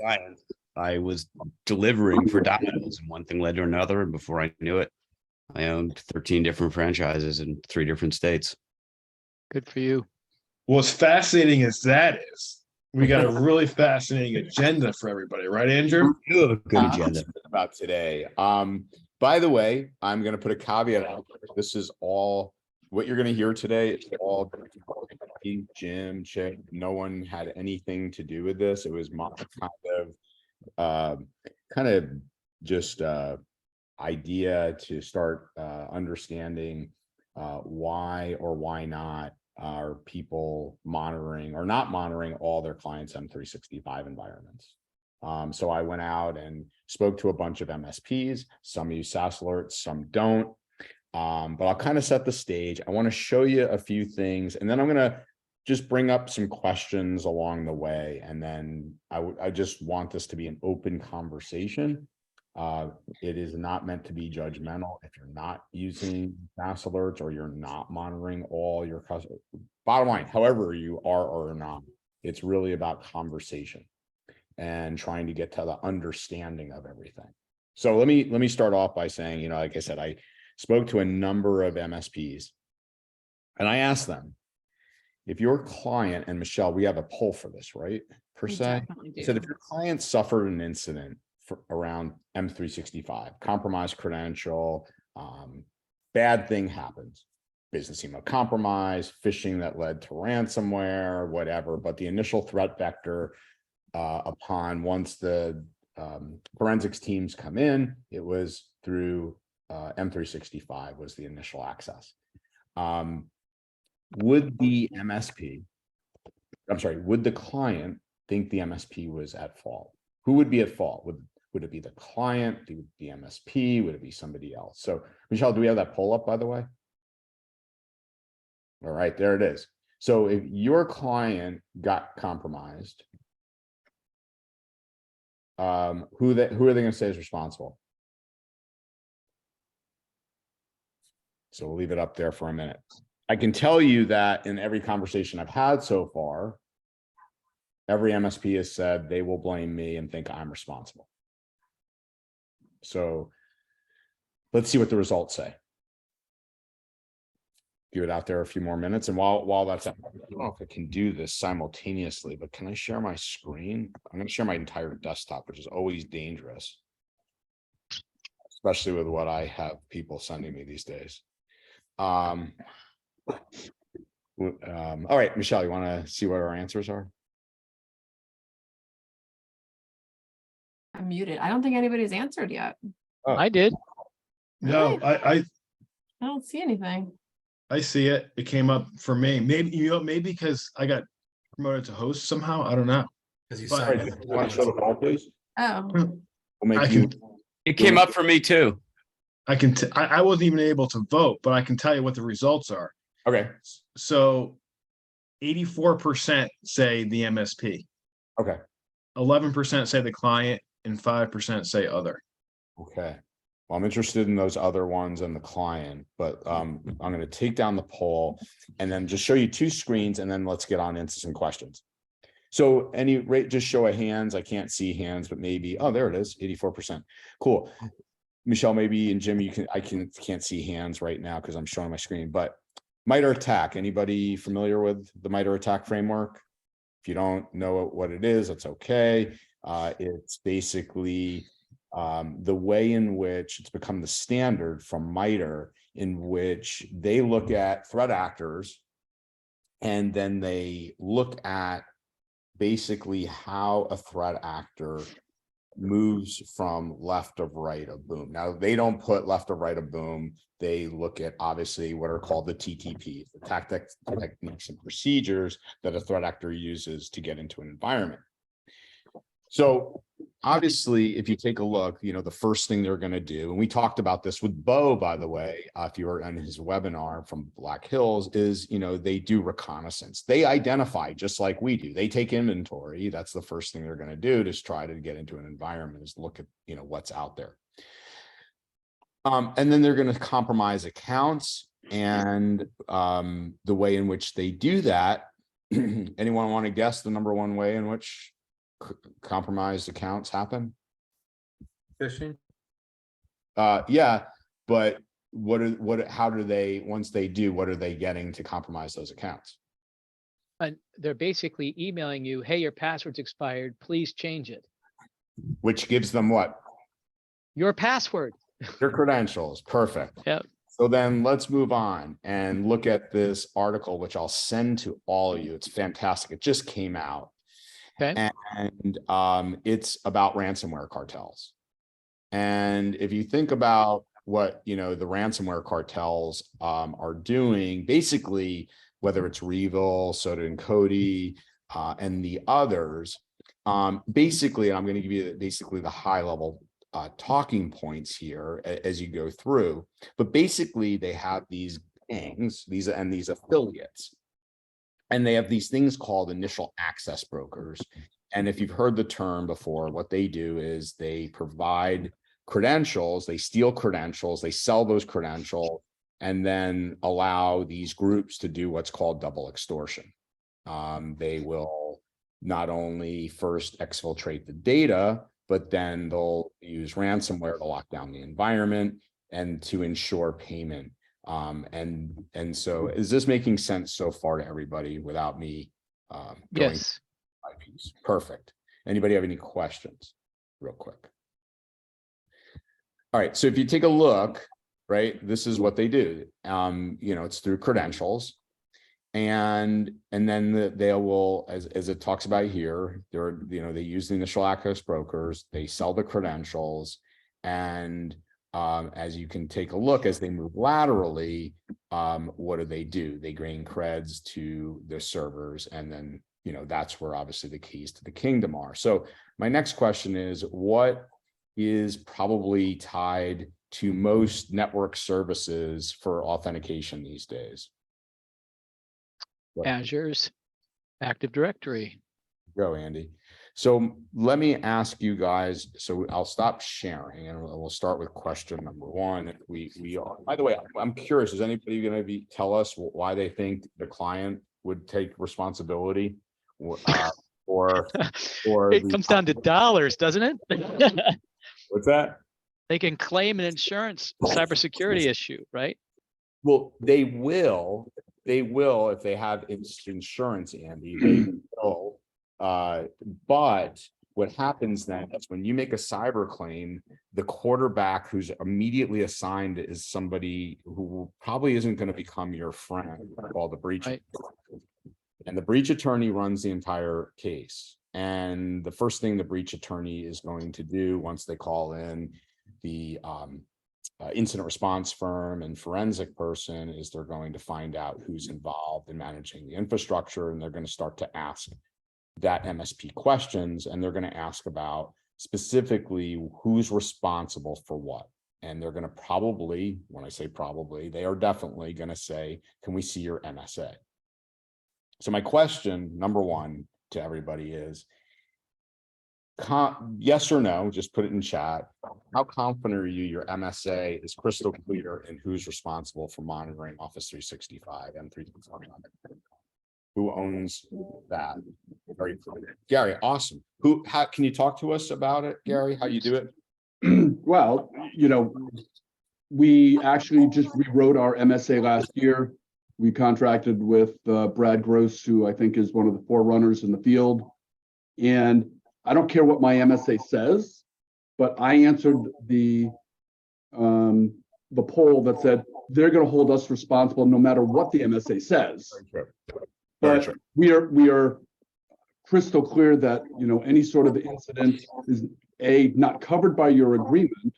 science. I was delivering for Domino's, and one thing led to another. And before I knew it, I owned 13 different franchises in 3 different states. Good for you. Well, as fascinating as that is, we got a really fascinating agenda for everybody, right, Andrew? You have a good agenda. About today. By the way, I'm going to put a caveat out. This is all what you're going to hear today. It's all Jim, Chick. No one had anything to do with this. It was my kind of just idea to start understanding why or why not are people monitoring or not monitoring all their clients' M365 environments. So I went out and spoke to a bunch of MSPs. Some use SaaS Alerts, some don't. But I'll kind of set the stage. I want to show you a few things, and then I'm going to just bring up some questions along the way. And then I just want this to be an open conversation. It is not meant to be judgmental if you're not using SaaS Alerts or you're not monitoring all your customers. Bottom line, however you are or not, it's really about conversation and trying to get to the understanding of everything. So let me start off by saying, like I said, I spoke to a number of MSPs and I asked them, if your client, and Michelle, we have a poll for this, right? Per se, I said, if your client suffered an incident around M365, compromised credential, bad thing happens, business email compromise, phishing that led to ransomware, whatever, but the initial threat vector once the forensics teams come in, it was through M365 was the initial access. Would the client think the MSP was at fault? Who would be at fault? Would it be the client, the MSP? Would it be somebody else? So Michelle, do we have that poll up, by the way? All right, there it is. So if your client got compromised, who are they going to say is responsible? So we'll leave it up there for a minute. I can tell you that in every conversation I've had so far, every MSP has said they will blame me and think I'm responsible. So let's see what the results say. Give it out there a few more minutes. And while that's up, I don't know if I can do this simultaneously, but can I share my screen? I'm going to share my entire desktop, which is always dangerous, especially with what I have people sending me these days. All right, Michelle, you want to see what our answers are? I'm muted. I don't think anybody's answered yet. Oh. I did. No, I don't see anything. I see it. It came up for me. Maybe because I got promoted to host somehow. I don't know. Because you want to show the poll, please? Oh. It came up for me too. I wasn't even able to vote, but I can tell you what the results are. Okay. So 84% say the MSP. Okay. 11% say the client and 5% say other. Okay. Well, I'm interested in those other ones and the client, but I'm going to take down the poll and then just show you 2 screens, and then let's get on into some questions. So just show of hands. I can't see hands, but maybe, oh, there it is, 84%. Cool. Michelle, maybe, and Jim, I can't see hands right now because I'm showing my screen, but MITRE ATT&CK, anybody familiar with the MITRE ATT&CK framework? If you don't know what it is, that's okay. It's basically the way in which it's become the standard from MITRE, in which they look at threat actors and then they look at basically how a threat actor moves from left of right of boom. Now, they don't put left of right of boom. They look at obviously what are called the TTPs, the tactics, techniques, and procedures that a threat actor uses to get into an environment. So obviously, if you take a look, the first thing they're going to do, and we talked about this with Bo, by the way, if you were on his webinar from Black Hills, is, they do reconnaissance. They identify just like we do. They take inventory. That's the first thing they're going to do to try to get into an environment, is look at, what's out there. And then they're going to compromise accounts, and the way in which they do that. Anyone want to guess the number one way in which compromised accounts happen? Phishing? Yeah, but how do they, once they do, what are they getting to compromise those accounts? And they're basically emailing you, hey, your password's expired, please change it. Which gives them what? Your password. Your credentials. Perfect. Yep. So then let's move on and look at this article, which I'll send to all of you. It's fantastic. It just came out. Okay. And it's about ransomware cartels. And if you think about what, the ransomware cartels are doing, basically, whether it's Revil, Soda and Cody, and the others, basically, and I'm going to give you basically the high level talking points here as you go through, but basically they have these gangs, these affiliates, and they have these things called initial access brokers. And if you've heard the term before, what they do is they provide credentials, they steal credentials, they sell those credentials, and then allow these groups to do what's called double extortion. They will not only first exfiltrate the data, but then they'll use ransomware to lock down the environment and to ensure payment. And so is this making sense so far to everybody without me going? Yes. Perfect. Anybody have any questions real quick? All right, so if you take a look, right, this is what they do. It's through credentials. And then they will, as it talks about here, they use the initial access brokers, they sell the credentials, and as you can take a look, as they move laterally, what do? They gain creds to the servers, and then that's where obviously the keys to the kingdom are. So my next question is, what is probably tied to most network services for authentication these days? Azure's Active Directory. Go, Andy. So let me ask you guys, so I'll stop sharing and we'll start with question number one. We are, by the way, I'm curious, is anybody going to tell us why they think the client would take responsibility or It comes down to dollars, doesn't it? What's that? They can claim an insurance cybersecurity issue, right? Well, they will if they have insurance, Andy. They will. But what happens then is when you make a cyber claim, the quarterback who's immediately assigned is somebody who probably isn't going to become your friend, called the breach. Right. And the breach attorney runs the entire case. And the first thing the breach attorney is going to do once they call in the incident response firm and forensic person is they're going to find out who's involved in managing the infrastructure, and they're going to start to ask that MSP questions, and they're going to ask about specifically who's responsible for what. And they're going to probably, when I say probably, they are definitely going to say, can we see your MSA? So my question, number one, to everybody is, yes or no, just put it in chat. How confident are you your MSA is crystal clear and who's responsible for monitoring Office 365 and 365? Who owns that? Very clear. Gary, awesome. How can you talk to us about it, Gary? How you do it? Well, we actually just rewrote our MSA last year. We contracted with Brad Gross, who I think is one of the forerunners in the field. And I don't care what my MSA says, but I answered the poll that said they're going to hold us responsible no matter what the MSA says. But we are crystal clear that any sort of incident is not covered by your agreement,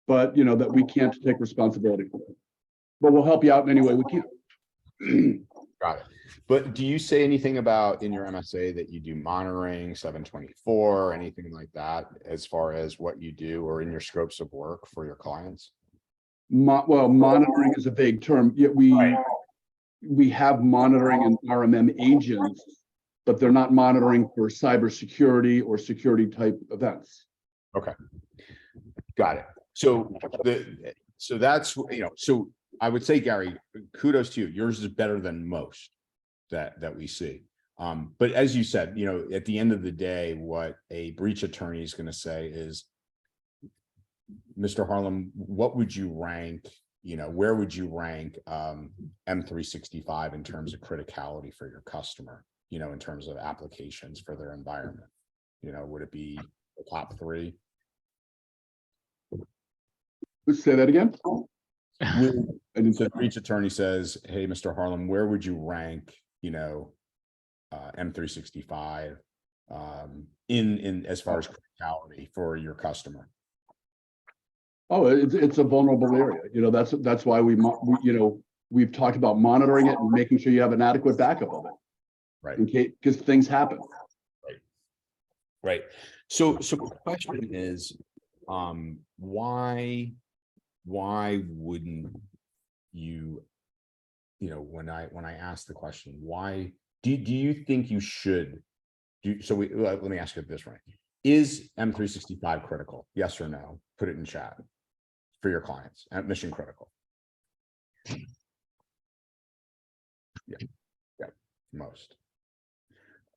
but that we can't take responsibility for it. But we'll help you out in any way we can. Got it. But do you say anything about in your MSA that you do monitoring, 724, anything like that, as far as what you do or in your scopes of work for your clients? Well, monitoring is a vague term. Yet we have monitoring and RMM agents, but they're not monitoring for cybersecurity or security type events. Okay, got it. So that's so I would say, Gary, kudos to you. Yours is better than most that we see. But as you said, you know, at the end of the day, what a breach attorney is going to say is, Mr. Harlem, what would you rank, you know, where would you rank M365 in terms of criticality for your customer, you know, in terms of applications for their environment? You know, would it be the top 3? Let's say that again. And so the breach attorney says, hey, Mr. Harlem, where would you rank, you know, M365 in as far as criticality for your customer? Oh, it's a vulnerable area. You know, that's why we you know, we've talked about monitoring it and making sure you have an adequate backup of it. Right. In case, because things happen. Right. So the question is, why wouldn't you, you know, when I ask the question, why do you think you should do, so let me ask it this way. Is M365 critical? Yes or no? Put it in chat for your clients at mission critical. Yeah, most.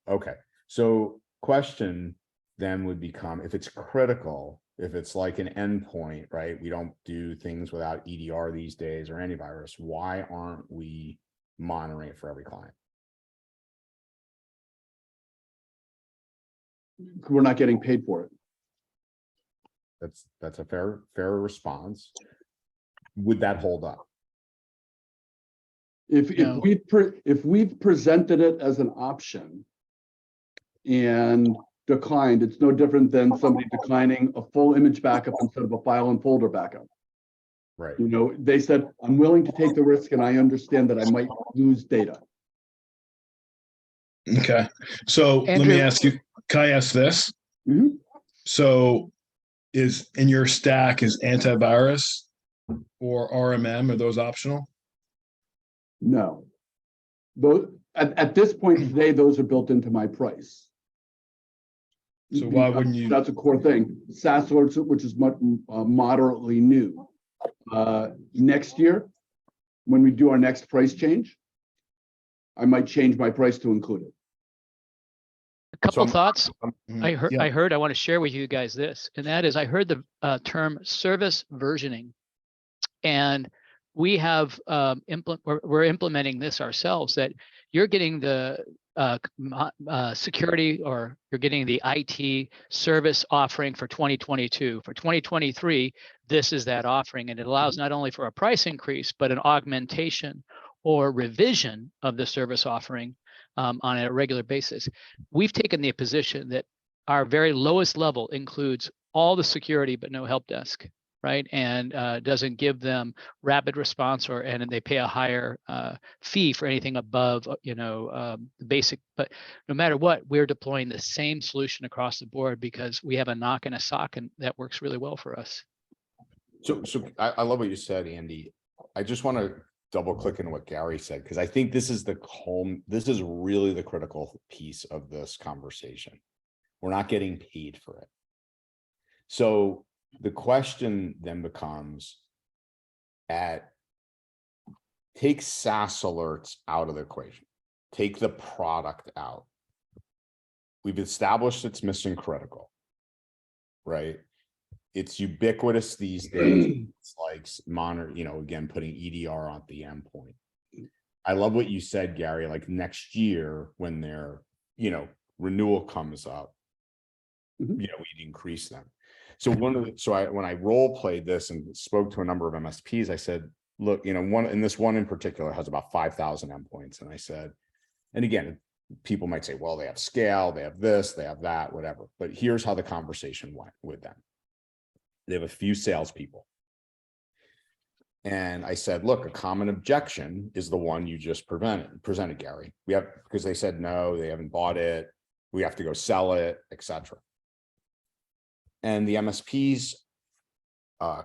Okay, so question then would become, if it's critical, if it's like an endpoint, right? We don't do things without EDR these days or antivirus. Why aren't we monitoring it for every client? We're not getting paid for it. That's a fair response. Would that hold up? If we've presented it as an option and declined, it's no different than somebody declining a full image backup instead of a file and folder backup. Right. You know, they said, I'm willing to take the risk and I understand that I might lose data. Okay, so let Andrew- me ask you, can I ask this? Mhm. So is in your stack is antivirus or RMM, are those optional? No. Both at this point today, those are built into my price. So why wouldn't you? That's a core thing. SaaS Alerts, which is moderately new. Next year, when we do our next price change, I might change my price to include it. A couple thoughts. I Yeah. heard, I want to share with you guys this, and that is I heard the term service versioning. And we have we're implementing this ourselves, that you're getting the security, or you're getting the IT service offering for 2022. For 2023, this is that offering, and it allows not only for a price increase, but an augmentation or revision of the service offering on a regular basis. We've taken the position that our very lowest level includes all the security but no help desk, right? And doesn't give them rapid response, and they pay a higher fee for anything above, the basic. But no matter what, we're deploying the same solution across the board because we have a knock and a sock, and that works really well for us. So I love what you said, Andy. I just want to double click into what Gary said, because I think this is this is really the critical piece of this conversation. We're not getting paid for it. So the question then becomes, take SaaS Alerts out of the equation, take the product out. We've established it's mission critical, right? It's ubiquitous these days. It's like monitor, again, putting EDR on the endpoint. I love what you said, Gary, like next year when their, renewal comes up, we'd increase them. So when I role played this and spoke to a number of MSPs, I said, look, one in particular has about 5,000 endpoints. And I said, and again, people might say, well, they have scale, they have this, they have that, whatever. But here's how the conversation went with them. They have a few salespeople. And I said, look, a common objection is the one you just presented, Gary. Because they said, no, they haven't bought it. We have to go sell it, etc. And the MSP's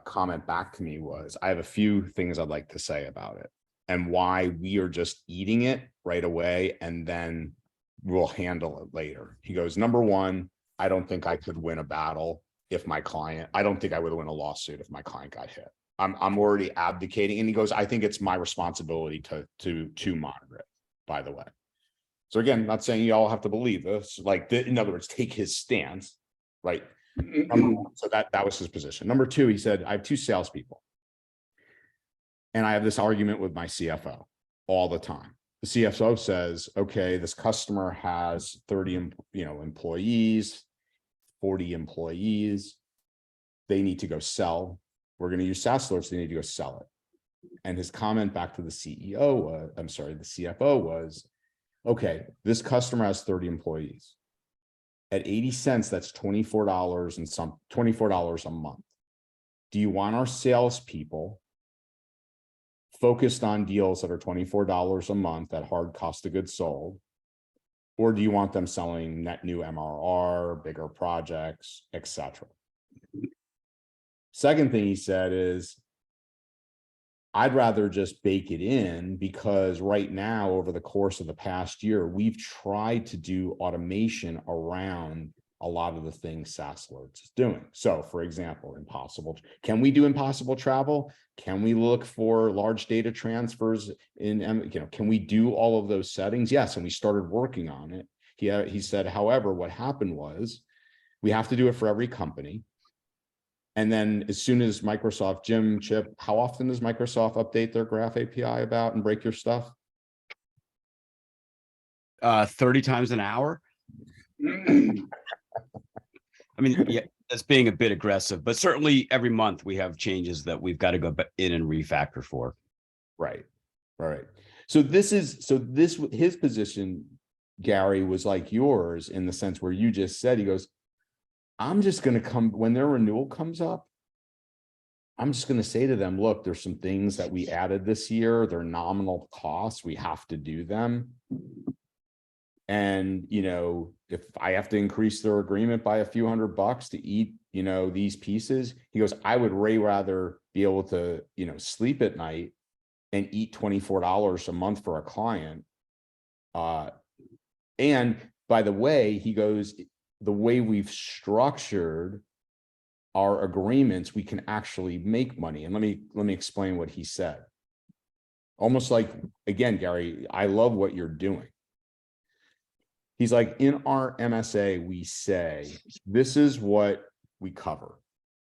comment back to me was, I have a few things I'd like to say about it and why we are just eating it right away and then we'll handle it later. He goes, number one, I don't think I could win a battle if I don't think I would win a lawsuit if my client got hit. I'm already abdicating. And he goes, I think it's my responsibility to monitor it, by the way. So again, not saying you all have to believe this, like, in other words, take his stance, right? So that was his position. Number two, he said, I have 2 salespeople. And I have this argument with my CFO all the time. The CFO says, okay, this customer has 30, employees, 40 employees. They need to go sell. We're going to use SaaS Alerts. They need to go sell it. And his comment back to the CFO was, okay, this customer has 30 employees. At 80 cents, that's $24 a month. Do you want our salespeople focused on deals that are $24 a month at hard cost of goods sold? Or do you want them selling net new MRR, bigger projects, etc.? Second thing he said is, I'd rather just bake it in, because right now, over the course of the past year, we've tried to do automation around a lot of the things SaaS Alerts is doing. So for example, can we do impossible travel? Can we look for large data transfers can we do all of those settings? Yes. And we started working on it. He said, however, what happened was we have to do it for every company. And then as soon as Microsoft, Chip, how often does Microsoft update their Graph API about and break your stuff? 30 times an hour. I mean, yeah, that's being a bit aggressive, but certainly every month we have changes that we've got to go in and refactor for. Right. All right. So his position, Gary, was like yours in the sense where you just said, he goes, I'm just going to come when their renewal comes up. I'm just going to say to them, look, there's some things that we added this year. They're nominal costs. We have to do them. And, if I have to increase their agreement by a few $100 to eat, these pieces, he goes, I would way rather be able to, sleep at night and eat $24 a month for a client. And by the way, he goes, the way we've structured our agreements, we can actually make money. And let me explain what he said. Almost like, again, Gary, I love what you're doing. He's like, in our MSA, we say, this is what we cover,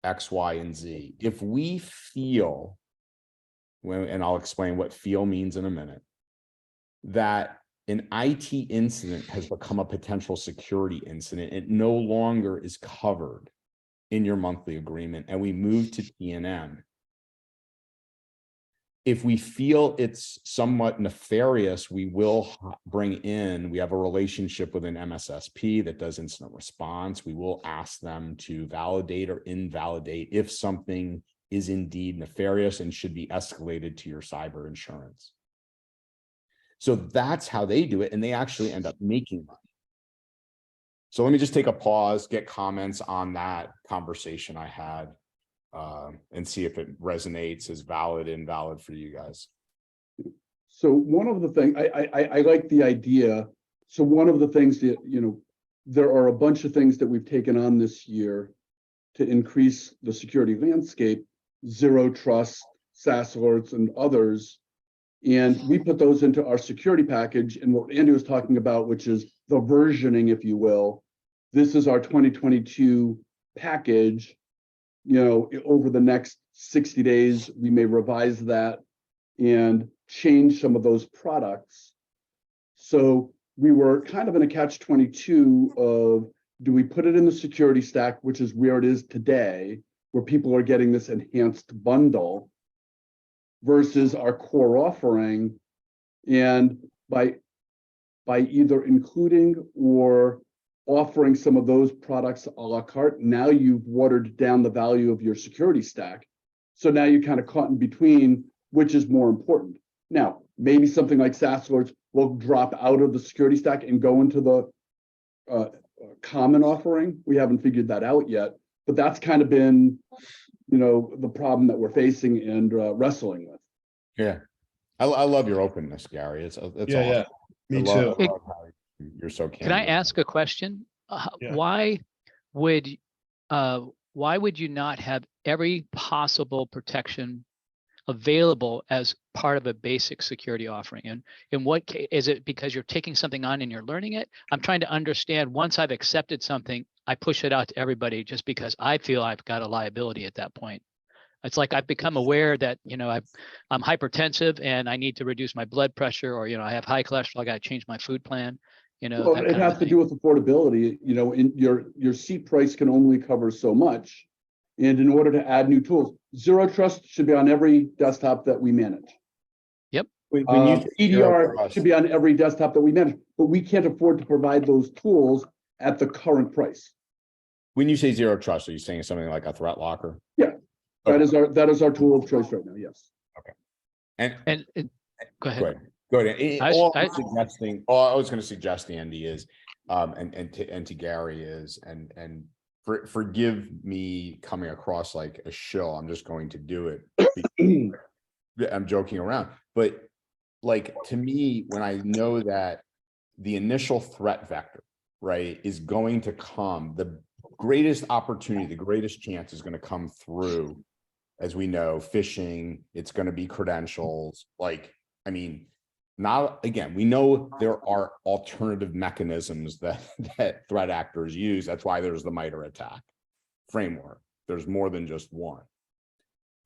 X, Y, and Z. If we feel, and I'll explain what feel means in a minute, that an IT incident has become a potential security incident, it no longer is covered in your monthly agreement, and we move to T&M. If we feel it's somewhat nefarious, we will we have a relationship with an MSSP that does incident response. We will ask them to validate or invalidate if something is indeed nefarious and should be escalated to your cyber insurance. So that's how they do it, and they actually end up making money. So let me just take a pause, get comments on that conversation I had, and see if it resonates as valid, invalid for you guys. So one of the things, I like the idea. So one of the things that, there are a bunch of things that we've taken on this year to increase the security landscape, Zero Trust, SaaS Alerts, and others. And we put those into our security package. And what Andy was talking about, which is the versioning, if you will, this is our 2022 package. Over the next 60 days, we may revise that and change some of those products. So we were kind of in a catch-22 of, do we put it in the security stack, which is where it is today, where people are getting this enhanced bundle, versus our core offering, and by either including or offering some of those products a la carte, now you've watered down the value of your security stack. So now you're kind of caught in between, which is more important. Now, maybe something like SaaS Alerts will drop out of the security stack and go into the common offering. We haven't figured that out yet, but that's kind of been, the problem that we're facing and wrestling with. Yeah, I love your openness, Gary. It's awesome. Yeah, me too. I love how you're so candid. Can I ask a question? Yeah. Why would you not have every possible protection available as part of a basic security offering? And in what case, is it because you're taking something on and you're learning it? I'm trying to understand, once I've accepted something, I push it out to everybody just because I feel I've got a liability at that point. It's like I've become aware that, I'm hypertensive and I need to reduce my blood pressure, or, I have high cholesterol, I got to change my food plan. Well, That it kind has of to thing. do with affordability, in your seat price can only cover so much. And in order to add new tools, Zero Trust should be on every desktop that we manage. When you say zero EDR trust, should be on every desktop that we manage, but we can't afford to provide those tools at the current price. when you say zero trust, are you saying something like a threat locker? Yeah, that is our tool of choice right now. Yes. And Go ahead. Go ahead. I All I was going to suggest, Andy, is, and to Gary is, and forgive me coming across like a shill. I'm just going to do it. I'm joking around, but like, to me, when I know that the initial threat vector, right, is going to come, the greatest opportunity, the greatest chance is going to come through, as we know, phishing. It's going to be credentials. Like, I mean, not, again, we know there are alternative mechanisms that threat actors use. That's why there's the MITRE attack framework. There's more than just one.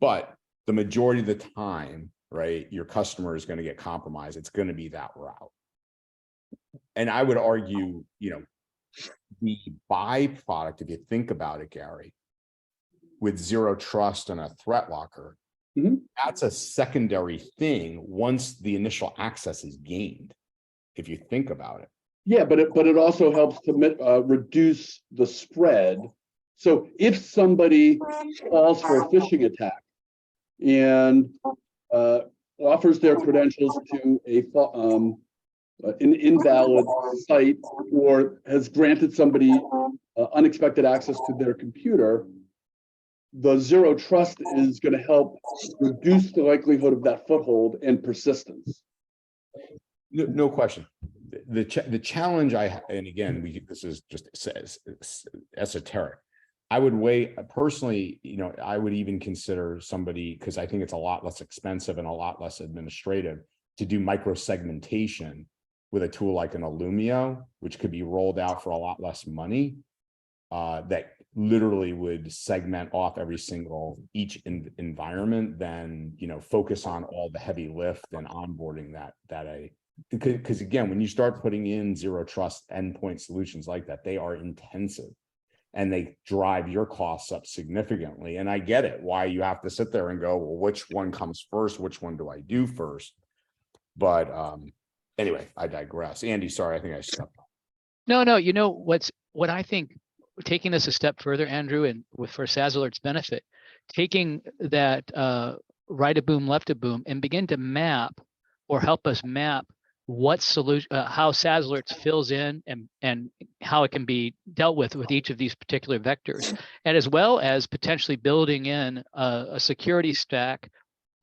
But the majority of the time, right, your customer is going to get compromised. It's going to be that route. And I would argue, the byproduct, if you think about it, Gary, with Zero Trust and a threat locker, that's a secondary thing once the initial access is gained, if you think about it. Yeah, but it also helps to reduce the spread. So if somebody falls for a phishing attack and offers their credentials to an invalid site, or has granted somebody unexpected access to their computer, the Zero Trust is going to help reduce the likelihood of that foothold and persistence. No question. The challenge and again, this is just esoteric. I would personally, I would even consider somebody, because I think it's a lot less expensive and a lot less administrative to do micro-segmentation with a tool like an Illumio, which could be rolled out for a lot less money, that literally would segment off each environment, than, focus on all the heavy lift and onboarding because again, when you start putting in Zero Trust endpoint solutions like that, they are intensive and they drive your costs up significantly. And I get it, why you have to sit there and go, well, which one comes first? Which one do I do first? But anyway, I digress. Andy, sorry, I think I stepped on. No, what I think, taking this a step further, Andrew, and for SaaS Alerts benefit, taking that right a boom, left a boom, and begin to map or help us map what solution, how SaaS Alerts fills in, and how it can be dealt with each of these particular vectors, and as well as potentially building in a security stack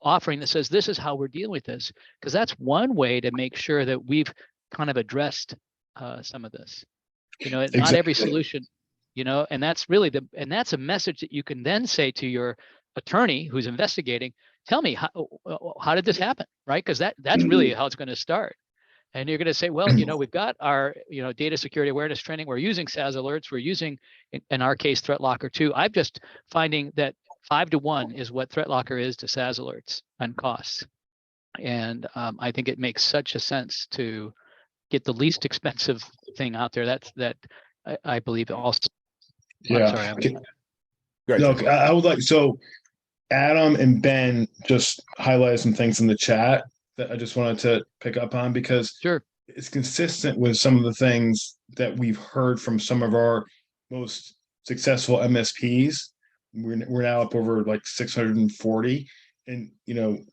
offering that says, this is how we're dealing with this, because that's one way to make sure that we've kind of addressed some of this. Not every solution, and that's really that's a message that you can then say to your attorney who's investigating, tell me, how did this happen, right? Because that's really how it's going to start. And you're going to say, well, we've got our, data security awareness training. We're using SaaS Alerts. We're using, in our case, Threat Locker 2. I'm just finding that 5-to-1 is what Threat Locker is to SaaS Alerts on costs. And I think it makes such a sense to get the least expensive thing out there. That I believe also. Yeah. I'm sorry. No, I would like, so Adam and Ben just highlighted some things in the chat that I just wanted to pick up on, because Sure. it's consistent with some of the things that we've heard from some of our most successful MSPs. We're now up over like 640, and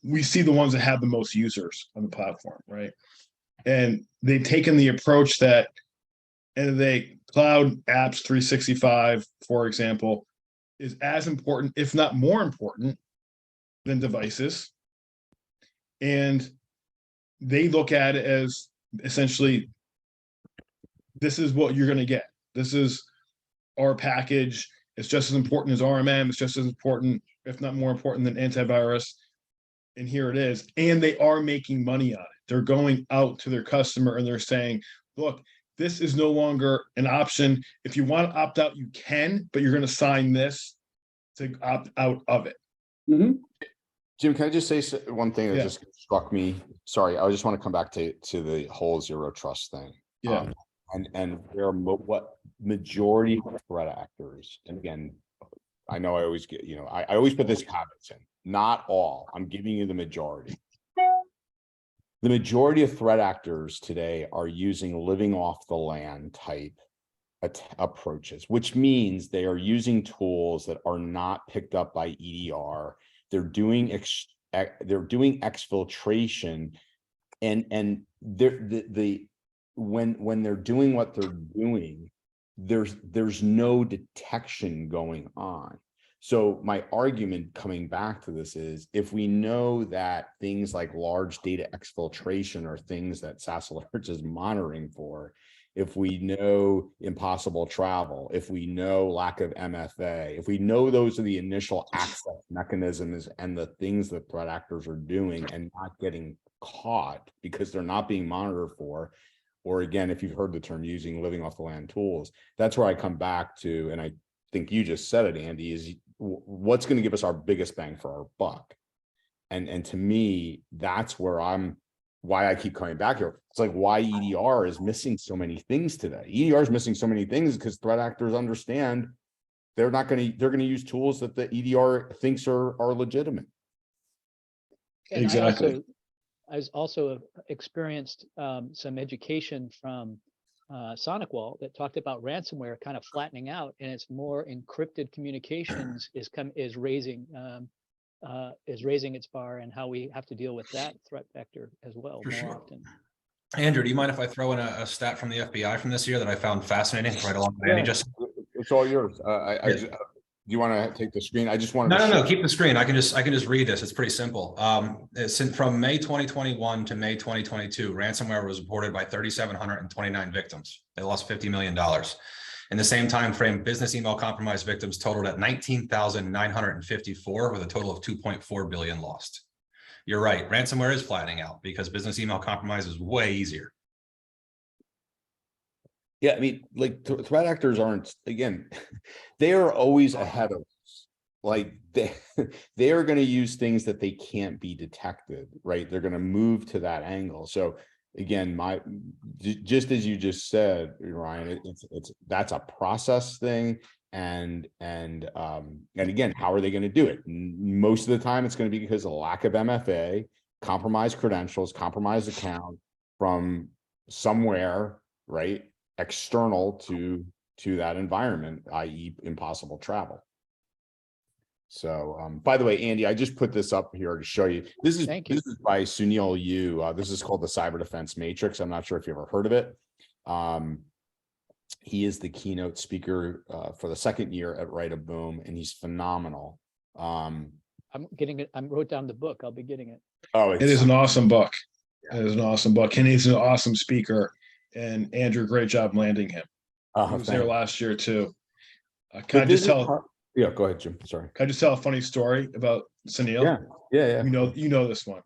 we see the ones that have the most users on the platform, right? And they've taken the approach that, and they Cloud Apps 365, for example, is as important, if not more important, than devices. And they look at it as essentially, this is what you're going to get. This is our package. It's just as important as RMM. It's just as important, if not more important, than antivirus. and here it is. And they are making money on it. They're going out to their customer and they're saying, look, this is no longer an option. If you want to opt out, you can, but you're going to sign this to opt out of it. Jim, can I just say one thing that Yeah. just struck me? Sorry, I just want to come back to the whole zero trust thing. Yeah. And there are what majority of threat actors, and again, I know I always get, I always put this caveats in, not all, I'm giving you the majority. The majority of threat actors today are using living off the land type approaches, which means they are using tools that are not picked up by EDR. They're doing exfiltration, and when they're doing what they're doing, there's no detection going on. So my argument coming back to this is, if we know that things like large data exfiltration are things that SaaS Alerts is monitoring for, if we know impossible travel, if we know lack of MFA, if we know those are the initial access mechanisms and the things that threat actors are doing and not getting caught because they're not being monitored for, or again, if you've heard the term using living off the land tools, that's where I come back to, and I think you just said it, Andy, is what's going to give us our biggest bang for our buck. And to me, that's where why I keep coming back here. It's like why EDR is missing so many things today. EDR is missing so many things because threat actors understand they're going to use tools that the EDR thinks are legitimate. And Exactly. I also experienced some education from SonicWall that talked about ransomware kind of flattening out, and it's more encrypted communications is raising its bar, and how we have to deal with that threat vector as well more often. Andrew, do you mind if I throw in a stat from the FBI from this year that I found fascinating right along with Andy? Just It's all yours. Do you want to take the screen? I just want to no, keep the screen. I can just read this. It's pretty simple. From May 2021 to May 2022, ransomware was reported by 3,729 victims. They lost $50 million. In the same time frame, business email compromise victims totaled at 19,954 with a total of 2.4 billion lost. You're right. Ransomware is flattening out because business email compromise is way easier. Yeah, I mean, like threat actors aren't, again, they are always ahead of us. Like they are going to use things that they can't be detected, right? They're going to move to that angle. So again, just as you just said, Ryan, that's a process thing. And again, how are they going to do it? Most of the time, it's going to be because of lack of MFA, compromised credentials, compromised account from somewhere, right? External to that environment, i.e. impossible travel. So by the way, Andy, I just put this up here to show you. This is by Sunil Yu. This is called the Cyber Defense Matrix. I'm not sure if you ever heard of it. He is the keynote speaker for the second year at Write a Boom, and he's phenomenal. I'm getting it. I wrote down the book. I'll be getting it. Oh, it is an awesome book. It is an awesome book, and he's an awesome speaker. And Andrew, great job landing him. He was there last year too. Can I just tell? Yeah, go ahead, Jim. Sorry. Can I just tell a funny story about Sunil? Yeah. You know this one,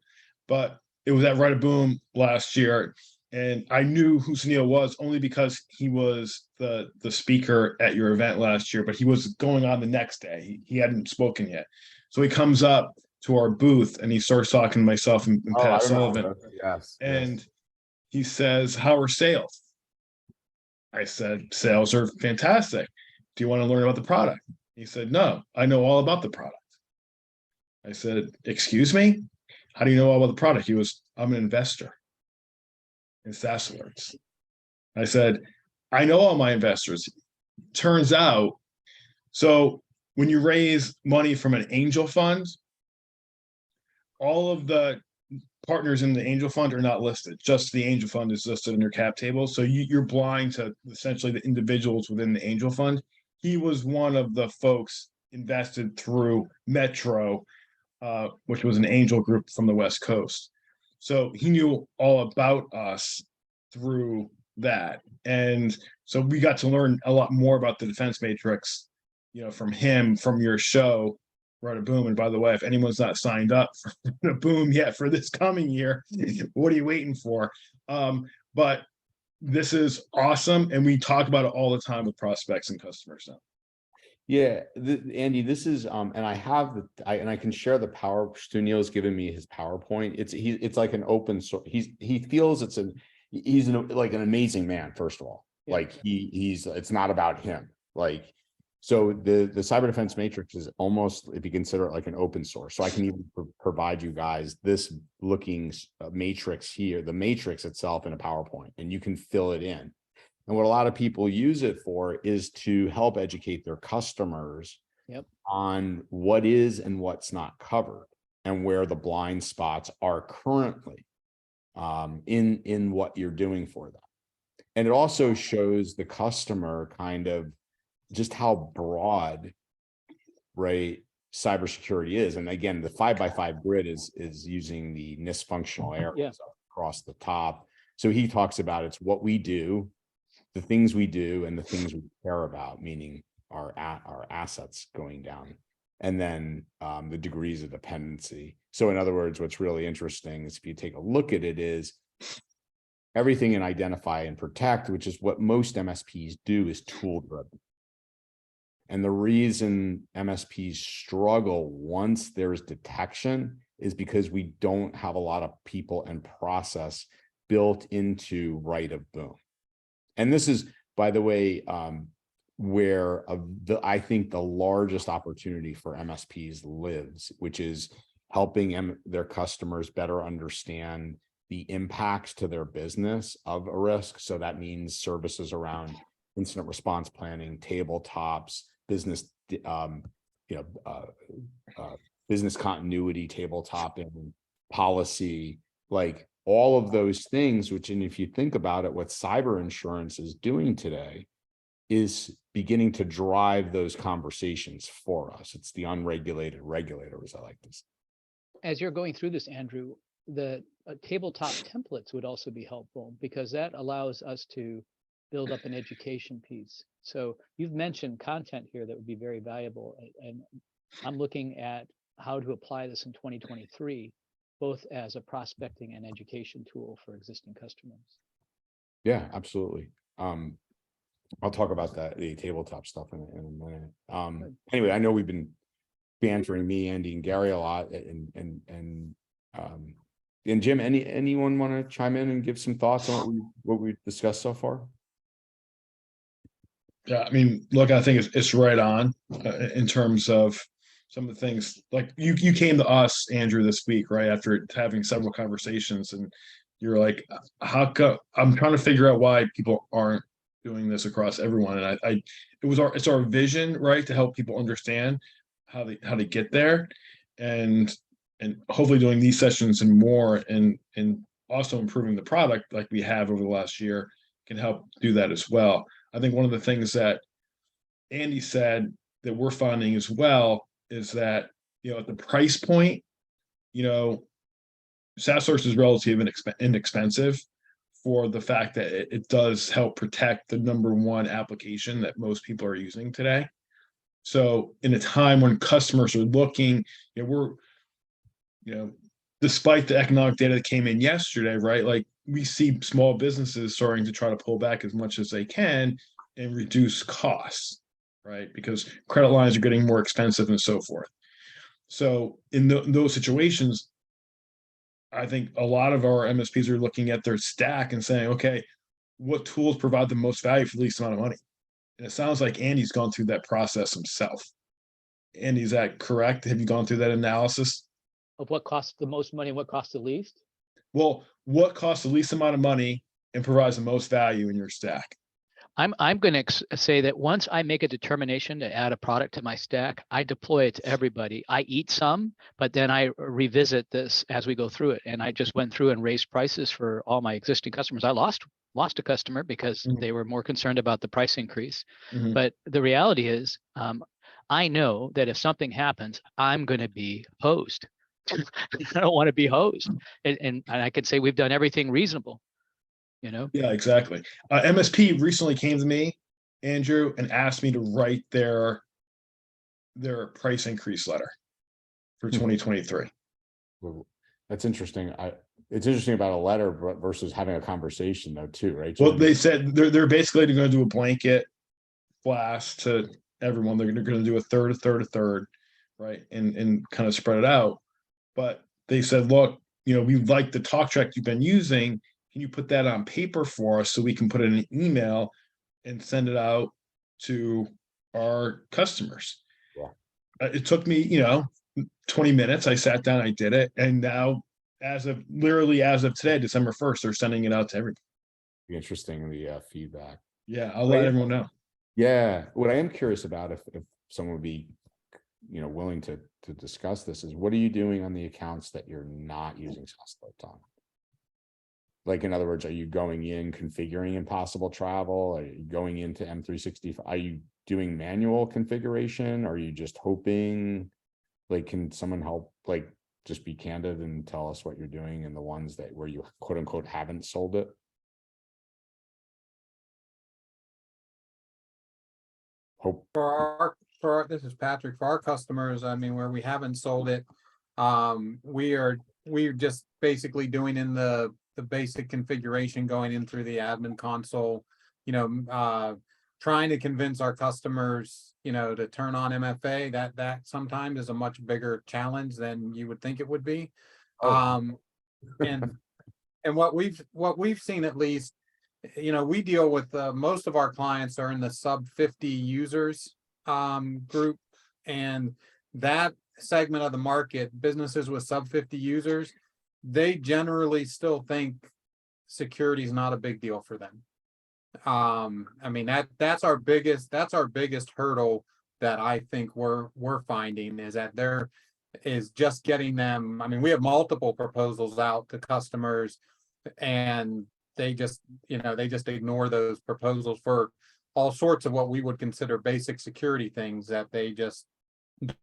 but it was at Write a Boom last year, and I knew who Sunil was only because he was the speaker at your event last year. But he was going on the next day. He hadn't spoken yet, so he comes up to our booth and he starts talking to myself and Pat Sullivan. Yes. He says, "How are sales?" I said, "Sales are fantastic. Do you want to learn about the product?" He said, "No, I know all about the product." I said, "Excuse me? How do you know all about the product?" He was, "I'm an investor in SaaS Alerts." I said, "I know all my investors." Turns out, so when you raise money from an angel fund, all of the partners in the angel fund are not listed. Just the angel fund is listed in your cap table. So you're blind to essentially the individuals within the angel fund. He was one of the folks invested through Metro, which was an angel group from the West Coast. So he knew all about us through that. And so we got to learn a lot more about the defense matrix, from him, from your show run a boom. And by the way, if anyone's not signed up for a boom yet for this coming year, what are you waiting for? But this is awesome. And we talk about it all the time with prospects and customers now. Yeah, Andy, this is and I have I can share the power. Stunio's given me his PowerPoint. It's like an open source. He feels he's like an amazing man. First of all, Yeah. like it's not about him. Like, so the cyber defense matrix is almost, if you consider it, like an open source. So I can even provide you guys this looking matrix here, the matrix itself in a PowerPoint, and you can fill it in. And what a lot of people use it for is to help educate their customers on what is and what's not covered, and where the blind spots are currently in what you're doing for them. And it also shows the customer kind of just how broad, right, cybersecurity is. And again, the 5x5 grid is using the NIST functional areas across the top. So he talks about it's what we do, the things we do, and the things we care about, meaning our assets going down, and then the degrees of dependency. So in other words, what's really interesting is if you take a look at it, is everything in identify and protect, which is what most MSPs do, is tool driven. And the reason MSPs struggle once there's detection is because we don't have a lot of people and process built into right of boom. And this is, by the way, where I think the largest opportunity for MSPs lives, which is helping their customers better understand the impacts to their business of a risk. So that means services around incident response planning, tabletops, business, business continuity, tabletoping, policy, like all of those things, which, and if you think about it, what cyber insurance is doing today is beginning to drive those conversations for us. It's the unregulated regulator, as I like to say. As you're going through this, Andrew, the tabletop templates would also be helpful, because that allows us to build up an education piece. So you've mentioned content here that would be very valuable. And I'm looking at how to apply this in 2023, both as a prospecting and education tool for existing customers. Yeah, absolutely. I'll talk about the tabletop stuff in a minute. Anyway, I know we've been bantering, me, Andy, and Gary a lot, and Jim, anyone want to chime in and give some thoughts on what we discussed so far? Yeah, I mean, look, I think it's right on in terms of some of the things. Like you came to us, Andrew, this week, right after having several conversations, and you're like, "How come?" I'm trying to figure out why people aren't doing this across everyone. And it's our vision, right, to help people understand how to get there, and hopefully doing these sessions and more, and also improving the product like we have over the last year can help do that as well. I think one of the things that Andy said that we're finding as well is that, at the price point, SaaS Alerts is relatively inexpensive for the fact that it does help protect the #1 application that most people are using today. So in a time when customers are looking, despite the economic data that came in yesterday, right? Like we see small businesses starting to try to pull back as much as they can and reduce costs, right? Because credit lines are getting more expensive and so forth. So in those situations, I think a lot of our MSPs are looking at their stack and saying, okay, what tools provide the most value for the least amount of money? And it sounds like Andy's gone through that process himself. Andy, is that correct? Have you gone through that analysis? Of what costs the most money and what costs the least? Well, what costs the least amount of money and provides the most value in your stack? I'm going to say that once I make a determination to add a product to my stack, I deploy it to everybody. I eat some, but then I revisit this as we go through it. And I just went through and raised prices for all my existing customers. I lost a customer because they were more concerned about the price increase. But the reality is, I know that if something happens, I'm going to be hosed. I don't want to be hosed. And I can say we've done everything reasonable. Yeah, exactly. MSP recently came to me, Andrew, and asked me to write their price increase letter. for 2023. Well, that's interesting. It's interesting about a letter versus having a conversation though, too, right? Well, they said they're basically going to do a blanket blast to everyone. They're going to do a third, right, and kind of spread it out. But they said, look, we like the talk track you've been using. Can you put that on paper for us so we can put it in an email and send it out to our customers? Yeah. It took me, 20 minutes. I sat down, I did it, and now, as of today, December 1st, they're sending it out to everybody. Interesting, the feedback. Yeah, I'll let everyone know. Yeah, what I am curious about, if someone would be, willing to discuss this, is what are you doing on the accounts that you're not using SaaS Alerts on? Like, in other words, are you going in configuring impossible travel? Are you going into M365? Are you doing manual configuration? Are you just hoping? Like, can someone help, like, just be candid and tell us what you're doing in the ones where you quote unquote haven't sold it? Hope. This is Patrick. For our customers, I mean, where we haven't sold it, we're just basically doing in the basic configuration, going in through the admin console, trying to convince our customers, to turn on MFA. That sometimes is a much bigger challenge than you would think it would be. And what we've seen, at least, we deal with most of our clients are in the sub 50 users group, and that segment of the market, businesses with sub 50 users, they generally still think security is not a big deal for them. I mean, that's our biggest hurdle that I think we're finding, is that there is just getting them. I mean, we have multiple proposals out to customers, and they just ignore those proposals for all sorts of what we would consider basic security things that they just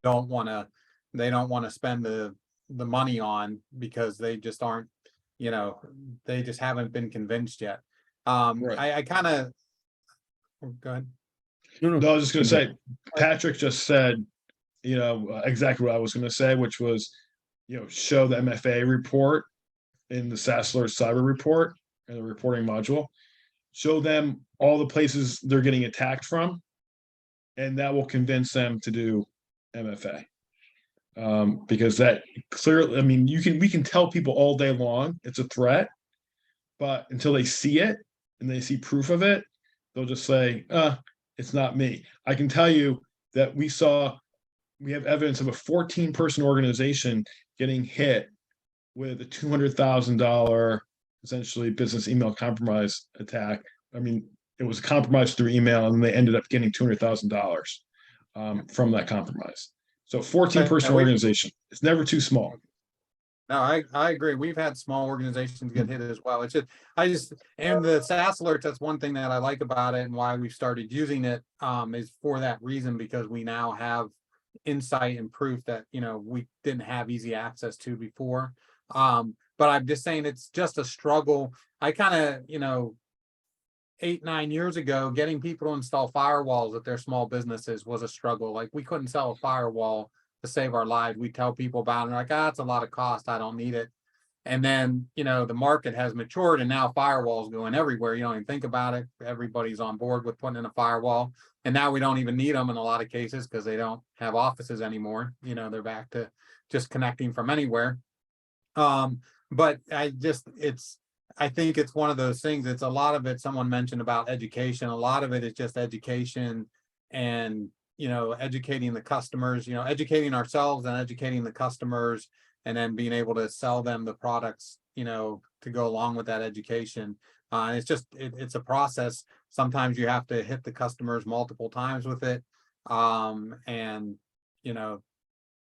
don't want to spend the money on, because they just aren't, they just haven't been convinced yet. Right. I kind of go ahead. No, I was just going to say, Patrick just said, exactly what I was going to say, which was, show the MFA report in the SaaS Alerts cyber report and the reporting module. Show them all the places they're getting attacked from, and that will convince them to do MFA. Because that clearly, I mean, we can tell people all day long it's a threat, but until they see it and they see proof of it, they'll just say, it's not me. I can tell you that we have evidence of a 14-person organization getting hit with a $200,000 essentially business email compromise attack. I mean, it was compromised through email, and they ended up getting $200,000 from that compromise. So 14-person organization. It's never too small. No, I agree. We've had small organizations get hit as well. It's just, and the SaaS Alerts, that's one thing that I like about it, and why we started using it, is for that reason, because we now have insight and proof that, we didn't have easy access to before. But I'm just saying, it's just a struggle. I kind of, 8-9 years ago, getting people to install firewalls at their small businesses was a struggle. Like, we couldn't sell a firewall to save our lives. We tell people about it, and they're like, it's a lot of cost, I don't need it. And then, the market has matured, and now firewalls going everywhere. You don't even think about it. Everybody's on board with putting in a firewall. And now we don't even need them in a lot of cases, because they don't have offices anymore. They're back to just connecting from anywhere. But I think it's one of those things. It's a lot of it, someone mentioned about education. A lot of it is just education, and, educating the customers, educating ourselves and educating the customers, and then being able to sell them the products, to go along with that education. And it's a process. Sometimes you have to hit the customers multiple times with it. And,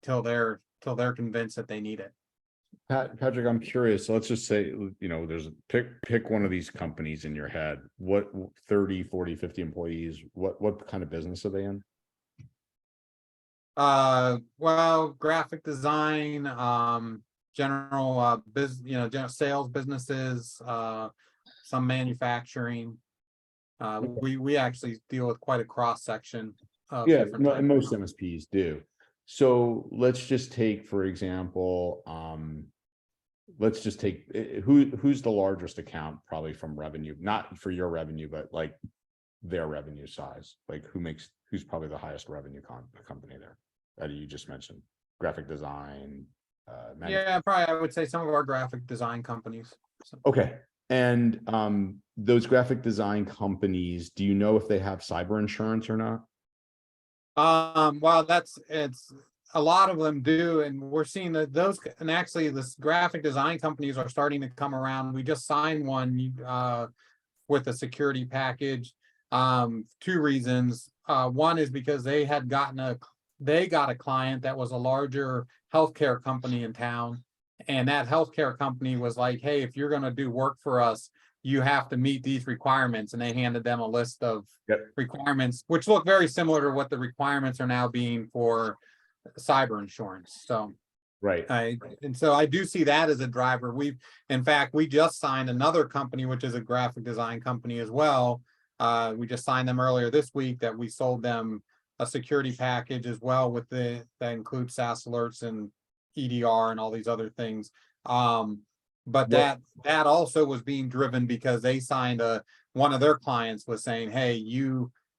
till they're convinced that they need it. Patrick, I'm curious. So let's just say, there's pick one of these companies in your head. What 30, 40, 50 employees, what kind of business are they in? Well, graphic design, general general sales businesses, some manufacturing. We actually deal with quite a cross section. And most MSPs do. So let's just take, for example, let's just take who's the largest account probably from revenue, not for your revenue, but like their revenue size, like who's probably the highest revenue company there that you just mentioned, graphic design. Yeah, probably I would say some of our graphic design companies. So. Okay. And those graphic design companies, do you know if they have cyber insurance or not? Well, it's a lot of them do, and we're seeing that those, and actually this graphic design companies are starting to come around. We just signed one with a security package. 2 reasons. One is because they got a client that was a larger healthcare company in town, and that healthcare company was like, hey, if you're going to do work for us, you have to meet these requirements. And they handed them a list of requirements, which look very similar to what the requirements are now being for cyber insurance. So, right. And so I do see that as a driver. In fact, we just signed another company, which is a graphic design company as well. We just signed them earlier this week that we sold them a security package as well that includes SaaS Alerts and EDR and all these other things. But that also was being driven because they signed one of their clients was saying, hey,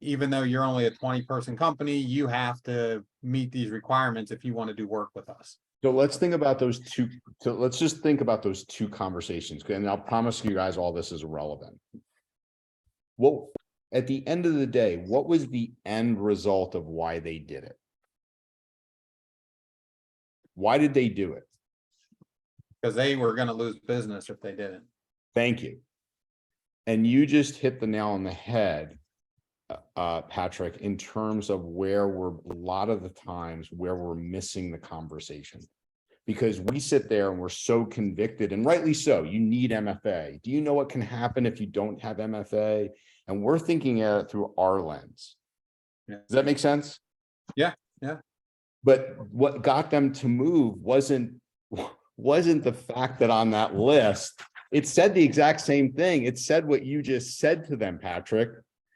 even though you're only a 20-person company, you have to meet these requirements if you want to do work with us. So let's think about those two. So let's just think about those 2 conversations. And I'll promise you guys all this is irrelevant. Well, at the end of the day, what was the end result of why they did it? Why did they do it? Because they were going to lose business if they didn't. Thank you. And you just hit the nail on the head, Patrick, in terms of where we're a lot of the times where we're missing the conversation. Because we sit there and we're so convicted, and rightly so, you need MFA. Do you know what can happen if you don't have MFA? And we're thinking at it through our lens. Yeah. Does that make sense? Yeah. But what got them to move wasn't the fact that on that list, it said the exact same thing. It said what you just said to them, Patrick.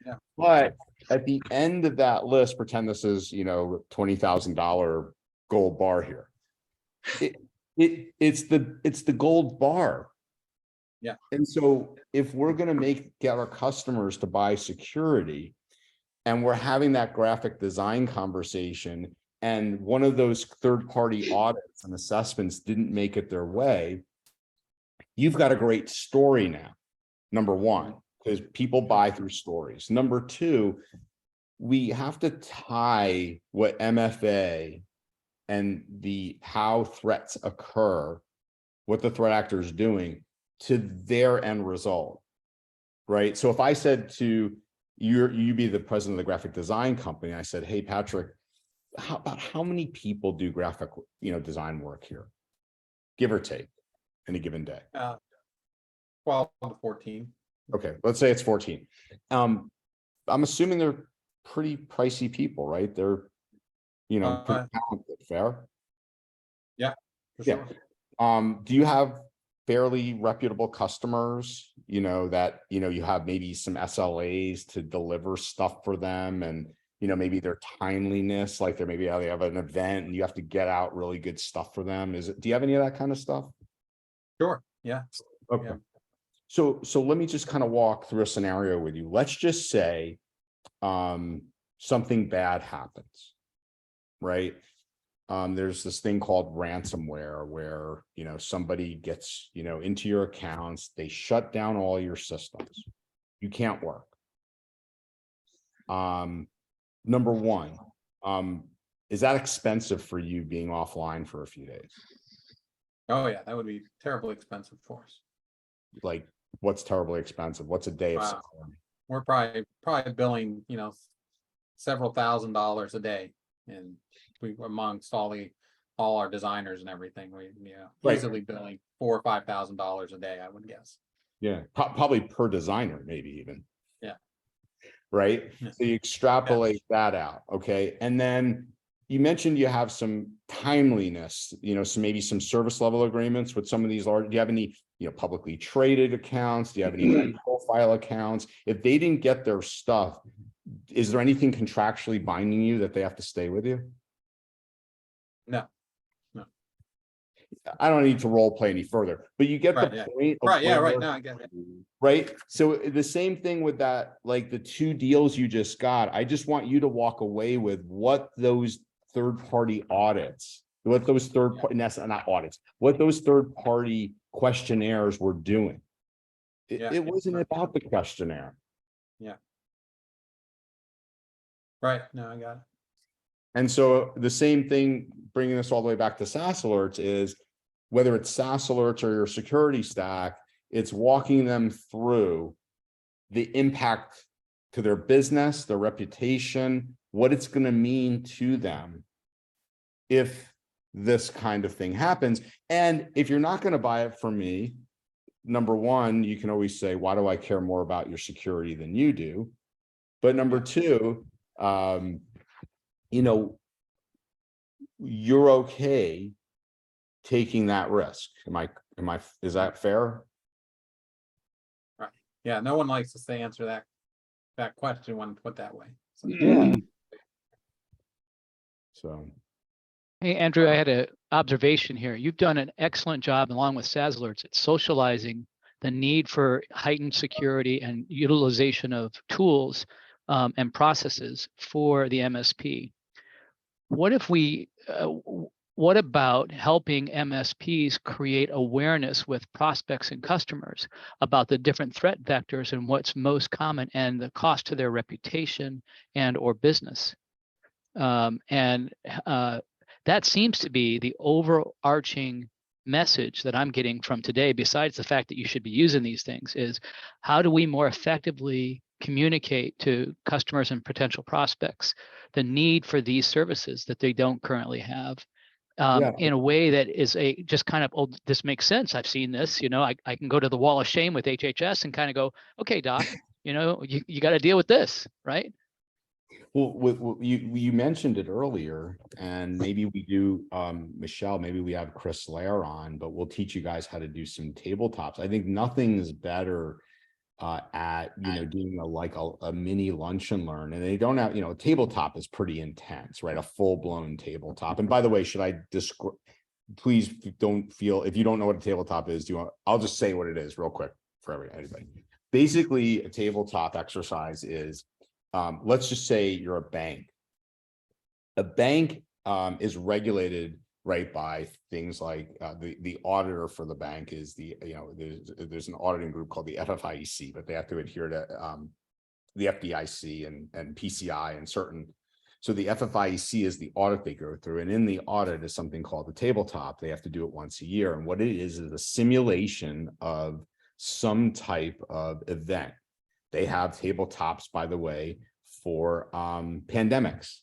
Yeah. But at the end of that list, pretend this is, $20,000 gold bar here. It's the gold bar. Yeah. And so if we're going to get our customers to buy security, and we're having that graphic design conversation, and one of those third-party audits and assessments didn't make it their way, you've got a great story now. Number one, because people buy through stories. Number two, we have to tie what MFA and how threats occur, what the threat actor is doing, to their end result, right? So if I said to you be the president of the graphic design company, I said, hey, Patrick, how many people do graphic design work here, give or take, any given day? 12 to 14. Okay, let's say it's 14. I'm assuming they're pretty pricey people, right? They're pretty talented. Fair? Yeah. Yeah. Sure. Do you have fairly reputable customers, that, you have maybe some SLAs to deliver stuff for them, and, maybe their timeliness, like they have an event and you have to get out really good stuff for them. Do you have any of that kind of stuff? Sure. Yeah. Okay. Yeah. So let me just kind of walk through a scenario with you. Let's just say something bad happens, right? There's this thing called ransomware where, somebody gets, into your accounts, they shut down all your systems. You can't work. Number one, is that expensive for you being offline for a few days? Oh yeah, that would be terribly expensive for us. Like, what's terribly expensive? What's a day of salary? We're probably billing, several $1,000s a day, and we amongst all our designers and everything, we Right. easily billing $4,000 or $5,000 a day, I would guess. Yeah, probably per designer, maybe even. Yeah. Right. Yeah. So you extrapolate that out. Okay. And then you mentioned you have some timeliness, maybe some service level agreements with some of these large. Do you have any, publicly traded accounts? Do you have any high profile accounts? If they didn't get their stuff, is there anything contractually binding you that they have to stay with you? No. I don't need to role play any further, but you get Right, the yeah. point. Of Right, yeah, where right, we're- now I get it. Right. So the same thing with that, like the 2 deals you just got, I just want you to walk away with what those third-party audits, what those third-party, not audits, what those third-party questionnaires were doing. Yeah. It wasn't about the questionnaire. Right, no, I got it. And so the same thing, bringing this all the way back to SaaS Alerts, is whether it's SaaS Alerts or your security stack, it's walking them through the impact to their business, their reputation, what it's going to mean to them if this kind of thing happens. And if you're not going to buy it from me, number one, you can always say, why do I care more about your security than you do? But number two, you know, you're okay taking that risk. Is that fair? Yeah, no one likes to say answer that question when put that way. So, Yeah. So, Hey, Andrew, I had an observation here. You've done an excellent job along with SaaS Alerts at socializing the need for heightened security and utilization of tools and processes for the MSP. What about helping MSPs create awareness with prospects and customers about the different threat vectors and what's most common and the cost to their reputation and or business? That seems to be the overarching message that I'm getting from today, besides the fact that you should be using these things, is how do we more effectively communicate to customers and potential prospects the need for these services that they don't currently have, in a way that is just kind of, oh, this makes sense. I've seen this, I can go to the wall of shame with HHS and kind of go, okay, doc, you got to deal with this, right? well, you mentioned it earlier, and maybe we do, Michelle, maybe we have Chris Lair on, but we'll teach you guys how to do some tabletops. I think nothing is better at doing a mini lunch and learn, and they don't have, a tabletop is pretty intense, right? A full-blown tabletop. And by the way, should I describe, please don't feel, if you don't know what a tabletop is, I'll just say what it is real quick for everybody. Basically, a tabletop exercise is, let's just say you're a bank. A bank is regulated, right, by things like the auditor for the bank is there's an auditing group called the FFIEC, but they have to adhere to the FDIC and PCI and certain. So the FFIEC is the audit they go through, and in the audit is something called the tabletop. They have to do it once a year, and what it is a simulation of some type of event. They have tabletops, by the way, for pandemics.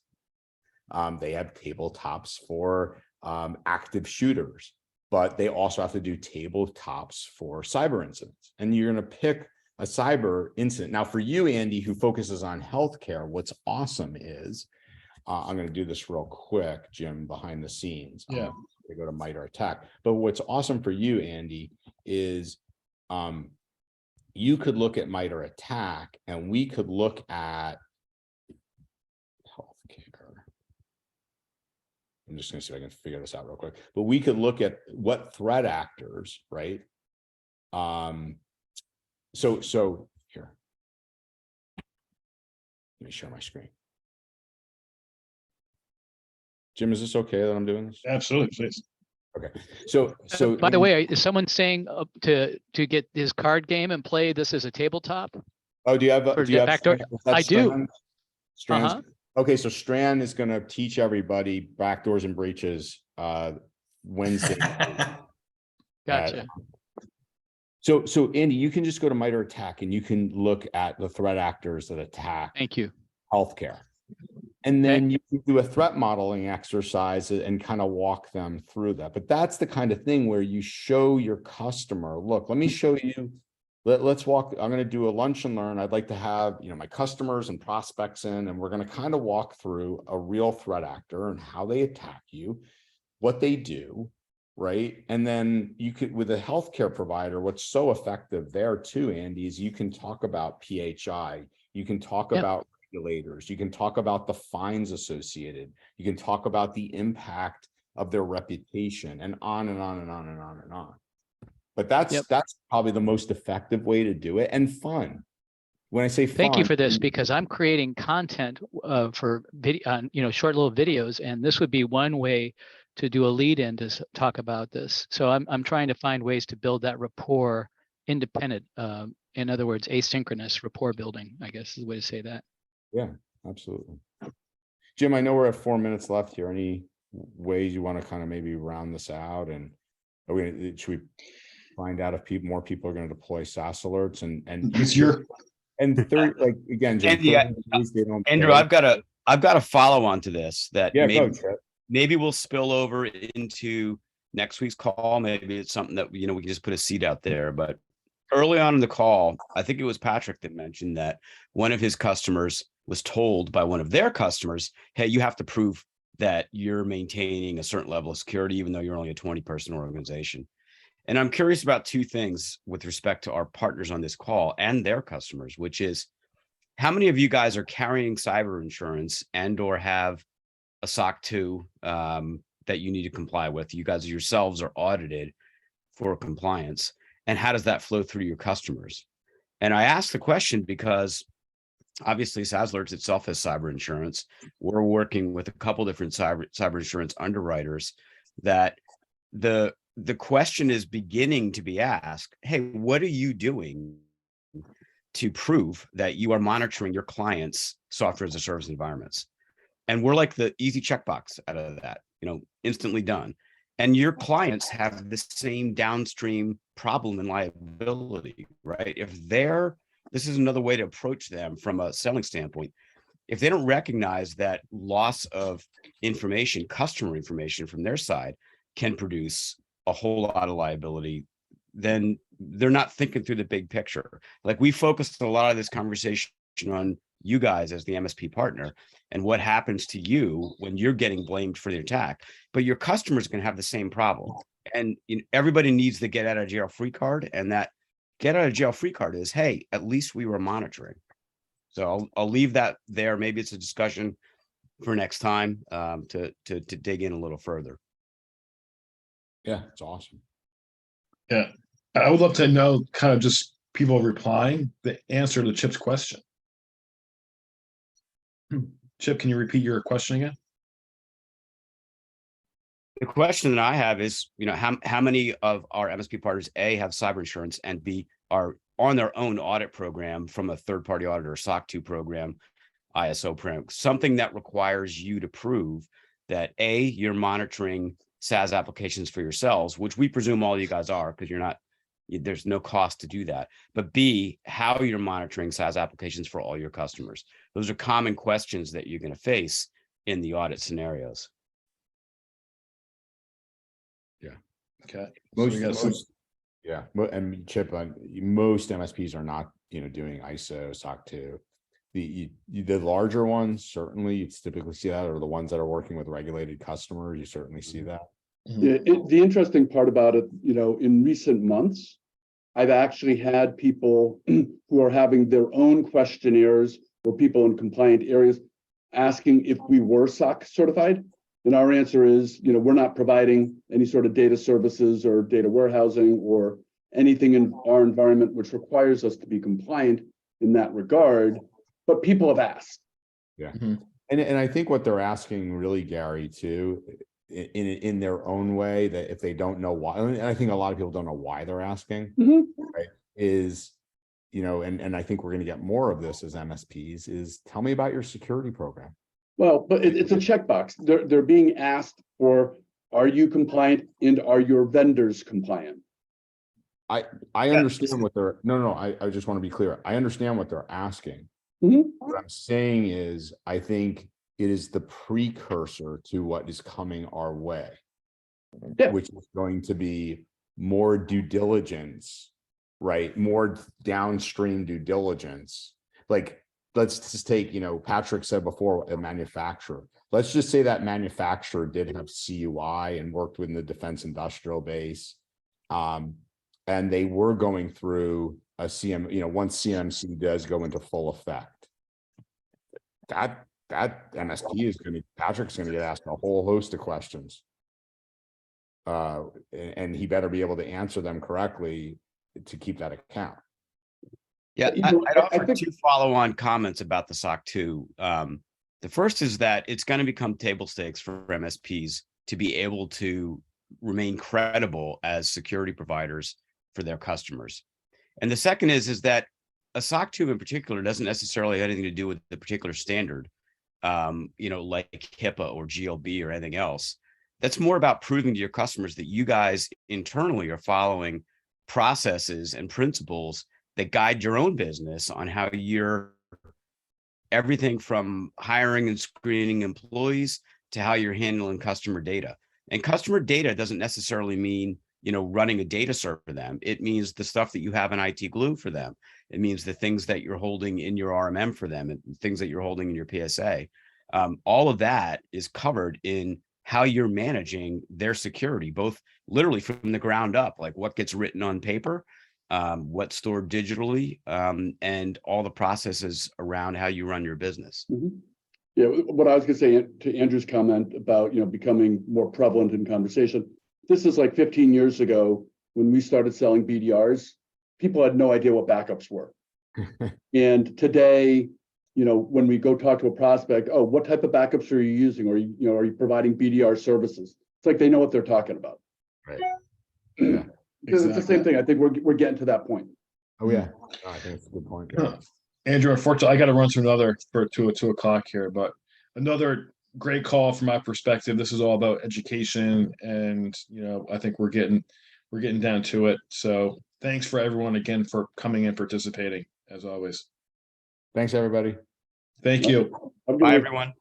They have tabletops for active shooters, but they also have to do tabletops for cyber incidents. And you're going to pick a cyber incident. Now, for you, Andy, who focuses on healthcare, what's awesome is, I'm going to do this real quick, Jim, behind the scenes. Yeah. They go to MITRE Tech. But what's awesome for you, Andy, is you could look at MITRE Attack, and we could look at healthcare. I'm just going to see if I can figure this out real quick. But we could look at what threat actors, right? So here, let me share my screen. Jim, is this okay that I'm doing this? Absolutely, please. Okay. So By the way, is someone saying to get his card game and play this as a tabletop? Oh, do you have backdoor? I do. Strand? Okay, so Strand is going to teach everybody backdoors and breaches Wednesday. Gotcha. So Andy, you can just go to MITRE Attack and you can look at the threat actors that attack Thank you. healthcare. And then you can do a threat modeling exercise and kind of walk them through that. But that's the kind of thing where you show your customer, look, let me show you, let's walk, I'm going to do a lunch and learn. I'd like to have, my customers and prospects in, and we're going to kind of walk through a real threat actor and how they attack you, what they do, right? And then you could, with a healthcare provider, what's so effective there too, Andy, is you can talk about PHI, you can talk about regulators, you can talk about the fines associated, you can talk about the impact of their reputation, and on and on and on and on and on. But that's Yep. that's probably the most effective way to do it, and fun. When I say fun, Thank you for this, because I'm creating content for video, short little videos, and this would be one way to do a lead in to talk about this. So I'm trying to find ways to build that rapport independent. In other words, asynchronous rapport building, I guess is the way to say that. Yeah, absolutely. Jim, I know we're at 4 minutes left here. Any ways you want to kind of maybe round this out? And should we find out if more people are going to deploy SaaS alerts and It's your, and 30, like again, Jim, And yeah, 30 days they don't Andrew, pay. I've got a follow on to this that Yeah, maybe go, Chip. maybe we'll spill over into next week's call. Maybe it's something that we can just put a seed out there. But early on in the call, I think it was Patrick that mentioned that one of his customers was told by one of their customers, hey, you have to prove that you're maintaining a certain level of security, even though you're only a 20-person organization. And I'm curious about two things with respect to our partners on this call and their customers, which is how many of you guys are carrying cyber insurance and or have a SOC 2 that you need to comply with? You guys yourselves are audited for compliance. And how does that flow through your customers? And I ask the question because obviously SaaS Alerts itself has cyber insurance. We're working with a couple different cyber insurance underwriters that the question is beginning to be asked, hey, what are you doing to prove that you are monitoring your clients' software as a service environments? And we're like the easy checkbox out of that, instantly done. And your clients have the same downstream problem and liability, right? This is another way to approach them from a selling standpoint. If they don't recognize that loss of information, customer information from their side can produce a whole lot of liability, then they're not thinking through the big picture. Like we focused a lot of this conversation on you guys as the MSP partner and what happens to you when you're getting blamed for the attack, but your customers can have the same problem. And everybody needs the get out of jail free card, and that get out of jail free card is, hey, at least we were monitoring. So I'll leave that there. Maybe it's a discussion for next time to dig in a little further. Yeah, it's awesome. yeah, I would love to know kind of just people replying the answer to Chip's question. Chip, can you repeat your question again? The question that I have is, how many of our MSP partners, A, have cyber insurance, and B, are on their own audit program from a third-party auditor, SOC 2 program, ISO program, something that requires you to prove that A, you're monitoring SaaS applications for yourselves, which we presume all you guys are, because there's no cost to do that. But B, how you're monitoring SaaS applications for all your customers. Those are common questions that you're going to face in the audit scenarios. Yeah. Okay. Yeah. And Chip, most MSPs are not, doing ISO, SOC 2. The larger ones, certainly you typically see that, or the ones that are working with regulated customers, you certainly see that. Yeah, the interesting part about it, in recent months, I've actually had people who are having their own questionnaires or people in compliant areas asking if we were SOC certified. And our answer is, we're not providing any sort of data services or data warehousing or anything in our environment which requires us to be compliant in that regard. But people have asked. Yeah. And I think what they're asking really, Gary, too, in their own way, that if they don't know why, and I think a lot of people don't know why they're asking, right, is, and I think we're going to get more of this as MSPs, is tell me about your security program. Well, but it's a checkbox. They're being asked for, are you compliant and are your vendors compliant? I understand what they're, I just want to be clear. I understand what they're asking. Mm-hmm. What I'm saying is, I think it is the precursor to what is coming our way, which is going to be more due diligence, right? More downstream due diligence. Like, let's just take, Patrick said before, a manufacturer. Let's just say that manufacturer did have CUI and worked within the defense industrial base. And they were going through a once CMC does go into full effect, that MSP is Patrick's going to get asked a whole host of questions. and he better be able to answer them correctly to keep that account. Yeah, You know, I'd I offer think- 2 follow-on comments about the SOC 2. The first is that it's going to become table stakes for MSPs to be able to remain credible as security providers for their customers. And the second is that a SOC 2 in particular doesn't necessarily have anything to do with the particular standard, like HIPAA or GLB or anything else. That's more about proving to your customers that you guys internally are following processes and principles that guide your own business on how you're everything from hiring and screening employees to how you're handling customer data. And customer data doesn't necessarily mean, running a data server for them. It means the stuff that you have in IT Glue for them. It means the things that you're holding in your RMM for them and things that you're holding in your PSA. All of that is covered in how you're managing their security, both literally from the ground up, like what gets written on paper, what's stored digitally, and all the processes around how you run your business. Yeah, what I was going to say to Andrew's comment about, becoming more prevalent in conversation. This is like 15 years ago when we started selling BDRs, people had no idea what backups were. And today, when we go talk to a prospect, oh, what type of backups are you using? Or, are you providing BDR services? It's like they know what they're talking about. Right. Yeah. Because it's the same thing. I think we're getting to that point. Oh yeah, I think it's a good point. Yeah. Andrew, unfortunately, I got to run to another for 2 o'clock here, but another great call from my perspective. This is all about education, and I think we're getting down to it. So thanks for everyone again for coming and participating as always. Thanks, everybody. Thank you. Have a good Bye, week. everyone.